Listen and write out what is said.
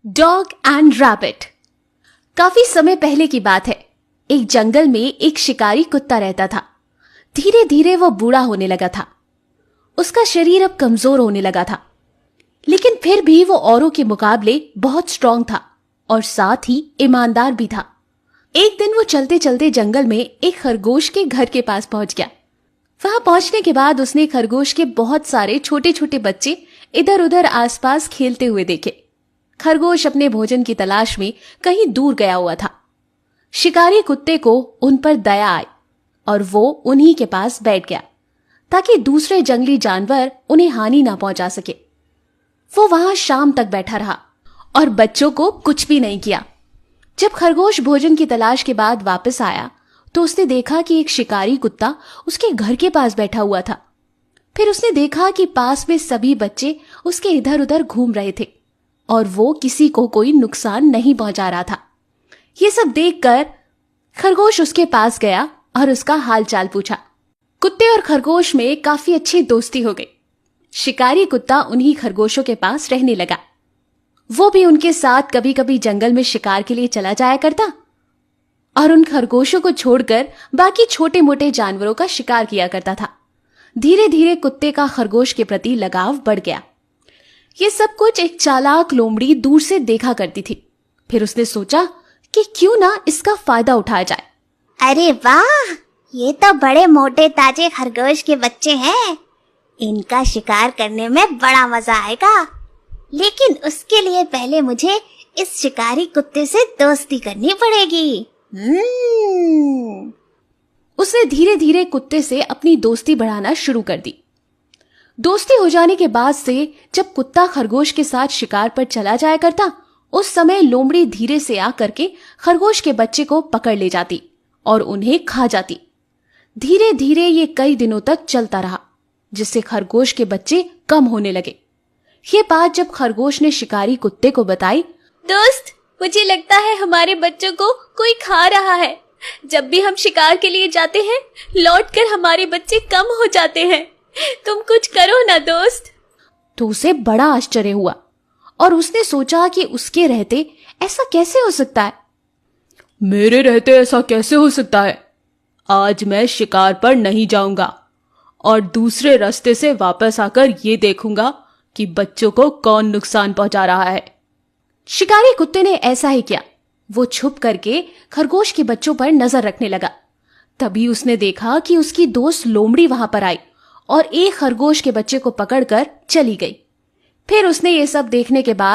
Dog and rabbit. काफी समय पहले की बात है। एक जंगल में एक शिकारी कुत्ता रहता था। धीरे धीरे वो बूढ़ा होने लगा था। उसका शरीर अब कमजोर होने लगा था, लेकिन फिर भी वो औरों के मुकाबले बहुत स्ट्रांग था और साथ ही ईमानदार भी था। एक दिन वो चलते चलते जंगल में एक खरगोश के घर के पास पहुंच गया। वहां पहुंचने के बाद उसने खरगोश के बहुत सारे छोटे छोटे बच्चे इधर उधर आसपास खेलते हुए देखे। खरगोश अपने भोजन की तलाश में कहीं दूर गया हुआ था। शिकारी कुत्ते को उन पर दया आई और वो उन्हीं के पास बैठ गया ताकि दूसरे जंगली जानवर उन्हें हानि ना पहुंचा सके। वो वहां शाम तक बैठा रहा और बच्चों को कुछ भी नहीं किया। जब खरगोश भोजन की तलाश के बाद वापस आया तो उसने देखा कि एक शिकारी कुत्ता उसके घर के पास बैठा हुआ था। फिर उसने देखा कि पास में सभी बच्चे उसके इधर उधर घूम रहे थे और वो किसी को कोई नुकसान नहीं पहुंचा रहा था। ये सब देखकर खरगोश उसके पास गया और उसका हालचाल पूछा। कुत्ते और खरगोश में काफी अच्छी दोस्ती हो गई। शिकारी कुत्ता उन्हीं खरगोशों के पास रहने लगा। वो भी उनके साथ कभी कभी जंगल में शिकार के लिए चला जाया करता और उन खरगोशों को छोड़कर बाकी छोटे मोटे जानवरों का शिकार किया करता था। धीरे धीरे कुत्ते का खरगोश के प्रति लगाव बढ़ गया। ये सब कुछ एक चालाक लोमड़ी दूर से देखा करती थी। फिर उसने सोचा कि क्यों ना इसका फायदा उठाया जाए। अरे वाह, ये तो बड़े मोटे ताजे खरगोश के बच्चे हैं। इनका शिकार करने में बड़ा मजा आएगा, लेकिन उसके लिए पहले मुझे इस शिकारी कुत्ते से दोस्ती करनी पड़ेगी। उसने धीरे धीरे कुत्ते से अपनी दोस्ती बढ़ाना शुरू कर दी। दोस्ती हो जाने के बाद से जब कुत्ता खरगोश के साथ शिकार पर चला जाया करता, उस समय लोमड़ी धीरे से आकर के खरगोश के बच्चे को पकड़ ले जाती और उन्हें खा जाती। धीरे धीरे ये कई दिनों तक चलता रहा, जिससे खरगोश के बच्चे कम होने लगे। ये बात जब खरगोश ने शिकारी कुत्ते को बताई, दोस्त, मुझे लगता है हमारे बच्चों को कोई खा रहा है। जब भी हम शिकार के लिए जाते हैं, लौटकर हमारे बच्चे कम हो जाते हैं। तुम कुछ करो ना दोस्त। तो उसे बड़ा आश्चर्य हुआ और उसने सोचा कि उसके रहते ऐसा कैसे हो सकता है। मेरे रहते ऐसा कैसे हो सकता है? आज मैं शिकार पर नहीं जाऊंगा और दूसरे रास्ते से वापस आकर ये देखूंगा कि बच्चों को कौन नुकसान पहुंचा रहा है। शिकारी कुत्ते ने ऐसा ही किया। वो छुप करके खरगोश के बच्चों पर नजर रखने लगा। तभी उसने देखा कि उसकी दोस्त लोमड़ी वहां पर आई और एक खरगोश के बच्चे को पकड़कर चली गई। फिर उसने ये सब देखने के बाद